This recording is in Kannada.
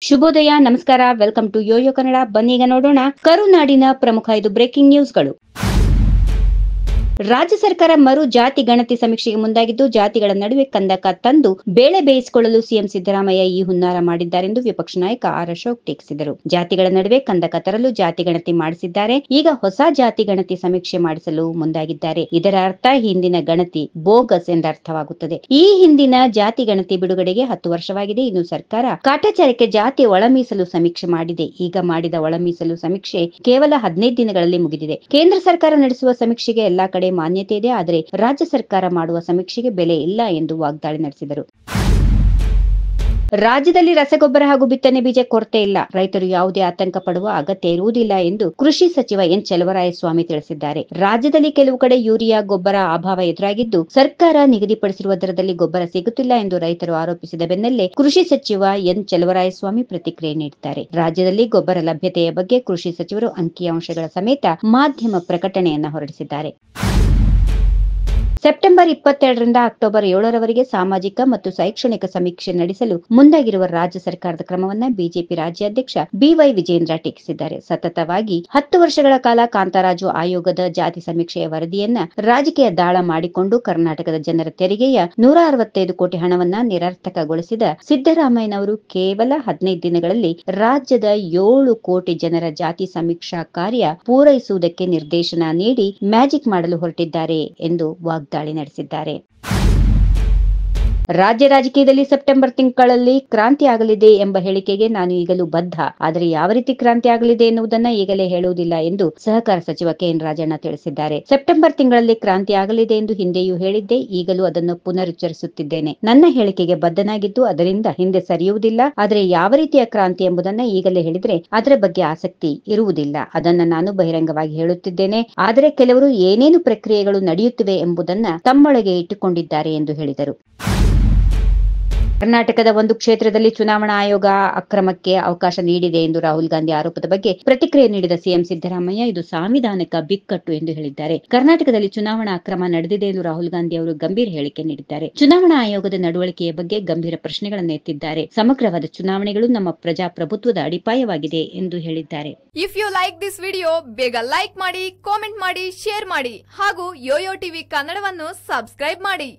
ಶುಭೋದಯ, ನಮಸ್ಕಾರ. Welcome to yoyo Kannada. ಬನ್ನೀಗ ನೋಡೋಣ ಕರುನಾಡಿನ ಪ್ರಮುಖ 5 ಬ್ರೇಕಿಂಗ್ ನ್ಯೂಸ್ಗಳು. ರಾಜ್ಯ ಸರ್ಕಾರ ಮರು ಜಾತಿ ಗಣತಿ ಸಮೀಕ್ಷೆಗೆ ಮುಂದಾಗಿದ್ದು, ಜಾತಿಗಳ ನಡುವೆ ಕಂದಕ ತಂದು ಬೇಳೆ ಬೇಯಿಸಿಕೊಳ್ಳಲು ಸಿಎಂ ಸಿದ್ದರಾಮಯ್ಯ ಈ ಹುನ್ನಾರ ಮಾಡಿದ್ದಾರೆಂದು ವಿಪಕ್ಷ ನಾಯಕ ಆರ್ ಅಶೋಕ್ ಟೀಕಿಸಿದರು. ಜಾತಿಗಳ ನಡುವೆ ಕಂದಕ ತರಲು ಜಾತಿ ಗಣತಿ ಮಾಡಿಸಿದ್ದಾರೆ. ಈಗ ಹೊಸ ಜಾತಿ ಗಣತಿ ಸಮೀಕ್ಷೆ ಮಾಡಿಸಲು ಮುಂದಾಗಿದ್ದಾರೆ. ಇದರ ಅರ್ಥ ಹಿಂದಿನ ಗಣತಿ ಬೋಗಸ್ ಎಂದರ್ಥವಾಗುತ್ತದೆ. ಈ ಹಿಂದಿನ ಜಾತಿ ಗಣತಿ ಬಿಡುಗಡೆಗೆ 10 ವರ್ಷವಾಗಿದೆ. ಇನ್ನು ಸರ್ಕಾರ ಕಾಟಾಚಾರಕ್ಕೆ ಜಾತಿ ಒಳ ಮೀಸಲು ಸಮೀಕ್ಷೆ ಮಾಡಿದೆ. ಈಗ ಮಾಡಿದ ಒಳ ಮೀಸಲು ಸಮೀಕ್ಷೆ ಕೇವಲ 15 ದಿನಗಳಲ್ಲಿ ಮುಗಿದಿದೆ. ಕೇಂದ್ರ ಸರ್ಕಾರ ನಡೆಸುವ ಸಮೀಕ್ಷೆಗೆ ಎಲ್ಲಾ ಕಡೆ ಮಾನ್ಯತೆ ಇದೆ, ಆದರೆ ರಾಜ್ಯ ಸರ್ಕಾರ ಮಾಡುವ ಸಮೀಕ್ಷೆಗೆ ಬೆಲೆ ಇಲ್ಲ ಎಂದು ವಾಗ್ದಾಳಿ ನಡೆಸಿದರು. ರಾಜ್ಯದಲ್ಲಿ ರಸಗೊಬ್ಬರ ಹಾಗೂ ಬಿತ್ತನೆ ಬೀಜ ಕೊರತೆ ಇಲ್ಲ. ರೈತರು ಯಾವುದೇ ಆತಂಕ ಪಡುವ ಅಗತ್ಯ ಇರುವುದಿಲ್ಲ ಎಂದು ಕೃಷಿ ಸಚಿವ ಎನ್ ಚಲುವರಾಯಸ್ವಾಮಿ ತಿಳಿಸಿದ್ದಾರೆ. ರಾಜ್ಯದಲ್ಲಿ ಕೆಲವು ಕಡೆ ಯೂರಿಯಾ ಗೊಬ್ಬರ ಅಭಾವ ಎದುರಾಗಿದ್ದು, ಸರ್ಕಾರ ನಿಗದಿಪಡಿಸಿರುವ ದರದಲ್ಲಿ ಗೊಬ್ಬರ ಸಿಗುತ್ತಿಲ್ಲ ಎಂದು ರೈತರು ಆರೋಪಿಸಿದ ಬೆನ್ನಲ್ಲೇ ಕೃಷಿ ಸಚಿವ ಎನ್ ಚಲುವರಾಯಸ್ವಾಮಿ ಪ್ರತಿಕ್ರಿಯೆ ನೀಡಿದ್ದಾರೆ. ರಾಜ್ಯದಲ್ಲಿ ಗೊಬ್ಬರ ಲಭ್ಯತೆಯ ಬಗ್ಗೆ ಕೃಷಿ ಸಚಿವರು ಅಂಕಿಅಂಶಗಳ ಸಮೇತ ಮಾಧ್ಯಮ ಪ್ರಕಟಣೆಯನ್ನ ಹೊರಡಿಸಿದ್ದಾರೆ. ಸೆಪ್ಟೆಂಬರ್ 22ರಿಂದ ಅಕ್ಟೋಬರ್ 7ರವರೆಗೆ ಸಾಮಾಜಿಕ ಮತ್ತು ಶೈಕ್ಷಣಿಕ ಸಮೀಕ್ಷೆ ನಡೆಸಲು ಮುಂದಾಗಿರುವ ರಾಜ್ಯ ಸರ್ಕಾರದ ಕ್ರಮವನ್ನ ಬಿಜೆಪಿ ರಾಜ್ಯಾಧ್ಯಕ್ಷ ಬಿವೈ ವಿಜೇಂದ್ರ ಟೀಕಿಸಿದ್ದಾರೆ. ಸತತವಾಗಿ 10 ವರ್ಷಗಳ ಕಾಲ ಕಾಂತರಾಜು ಆಯೋಗದ ಜಾತಿ ಸಮೀಕ್ಷೆಯ ವರದಿಯನ್ನ ರಾಜಕೀಯ ದಾಳ ಮಾಡಿಕೊಂಡು ಕರ್ನಾಟಕದ ಜನರ ತೆರಿಗೆಯ 165 ಕೋಟಿ ಹಣವನ್ನ ನಿರರ್ಥಕಗೊಳಿಸಿದ ಸಿದ್ದರಾಮಯ್ಯನವರು ಕೇವಲ 15 ದಿನಗಳಲ್ಲಿ ರಾಜ್ಯದ 7 ಕೋಟಿ ಜನರ ಜಾತಿ ಸಮೀಕ್ಷಾ ಕಾರ್ಯ ಪೂರೈಸುವುದಕ್ಕೆ ನಿರ್ದೇಶನ ನೀಡಿ ಮ್ಯಾಜಿಕ್ ಮಾಡಲು ಹೊರಟಿದ್ದಾರೆ ಎಂದು ವಾಗ್ದಾಳಿ ನಡೆಸಿದ್ದಾರೆ. ರಾಜ್ಯ ರಾಜಕೀಯದಲ್ಲಿ ಸೆಪ್ಟೆಂಬರ್ ತಿಂಗಳಲ್ಲಿ ಕ್ರಾಂತಿ ಆಗಲಿದೆ ಎಂಬ ಹೇಳಿಕೆಗೆ ನಾನು ಈಗಲೂ ಬದ್ಧ. ಆದರೆ ಯಾವ ರೀತಿ ಕ್ರಾಂತಿ ಆಗಲಿದೆ ಎನ್ನುವುದನ್ನ ಈಗಲೇ ಹೇಳುವುದಿಲ್ಲ ಎಂದು ಸಹಕಾರ ಸಚಿವ ಕೆಎನ್ ರಾಜಣ್ಣ ತಿಳಿಸಿದ್ದಾರೆ. ಸೆಪ್ಟೆಂಬರ್ ತಿಂಗಳಲ್ಲಿ ಕ್ರಾಂತಿ ಆಗಲಿದೆ ಎಂದು ಹಿಂದೆಯೂ ಹೇಳಿದ್ದೆ, ಈಗಲೂ ಅದನ್ನು ಪುನರುಚ್ಚರಿಸುತ್ತಿದ್ದೇನೆ. ನನ್ನ ಹೇಳಿಕೆಗೆ ಬದ್ಧನಾಗಿದ್ದು ಅದರಿಂದ ಹಿಂದೆ ಸರಿಯುವುದಿಲ್ಲ. ಆದರೆ ಯಾವ ರೀತಿಯ ಕ್ರಾಂತಿ ಎಂಬುದನ್ನ ಈಗಲೇ ಹೇಳಿದ್ರೆ ಅದರ ಬಗ್ಗೆ ಆಸಕ್ತಿ ಇರುವುದಿಲ್ಲ. ಅದನ್ನ ನಾನು ಬಹಿರಂಗವಾಗಿ ಹೇಳುತ್ತಿದ್ದೇನೆ. ಆದರೆ ಕೆಲವರು ಏನೇನು ಪ್ರಕ್ರಿಯೆಗಳು ನಡೆಯುತ್ತಿವೆ ಎಂಬುದನ್ನ ತಮ್ಮೊಳಗೆ ಇಟ್ಟುಕೊಂಡಿದ್ದಾರೆ ಎಂದು ಹೇಳಿದರು. ಕರ್ನಾಟಕದ ಒಂದು ಕ್ಷೇತ್ರದಲ್ಲಿ ಚುನಾವಣಾ ಆಯೋಗ ಅಕ್ರಮಕ್ಕೆ ಅವಕಾಶ ನೀಡಿದೆ ಎಂದು ರಾಹುಲ್ ಗಾಂಧಿ ಆರೋಪದ ಬಗ್ಗೆ ಪ್ರತಿಕ್ರಿಯೆ ನೀಡಿದ ಸಿಎಂ ಸಿದ್ದರಾಮಯ್ಯ ಇದು ಸಾಂವಿಧಾನಿಕ ಬಿಕ್ಕಟ್ಟು ಎಂದು ಹೇಳಿದ್ದಾರೆ. ಕರ್ನಾಟಕದಲ್ಲಿ ಚುನಾವಣಾ ಅಕ್ರಮ ನಡೆದಿದೆ ಎಂದು ರಾಹುಲ್ ಗಾಂಧಿ ಅವರು ಗಂಭೀರ ಹೇಳಿಕೆ ನೀಡಿದ್ದಾರೆ. ಚುನಾವಣಾ ಆಯೋಗದ ನಡವಳಿಕೆಯ ಬಗ್ಗೆ ಗಂಭೀರ ಪ್ರಶ್ನೆಗಳನ್ನು ಎತ್ತಿದ್ದಾರೆ. ಸಮಗ್ರವಾದ ಚುನಾವಣೆಗಳು ನಮ್ಮ ಪ್ರಜಾಪ್ರಭುತ್ವದ ಅಡಿಪಾಯವಾಗಿದೆ ಎಂದು ಹೇಳಿದ್ದಾರೆ. If you like this video ಬೇಗ ಲೈಕ್ ಮಾಡಿ, ಕಾಮೆಂಟ್ ಮಾಡಿ, ಶೇರ್ ಮಾಡಿ ಹಾಗೂ ಯೋಯೋ ಟಿವಿ ಕನ್ನಡವನ್ನು ಸಬ್ಸ್ಕ್ರೈಬ್ ಮಾಡಿ.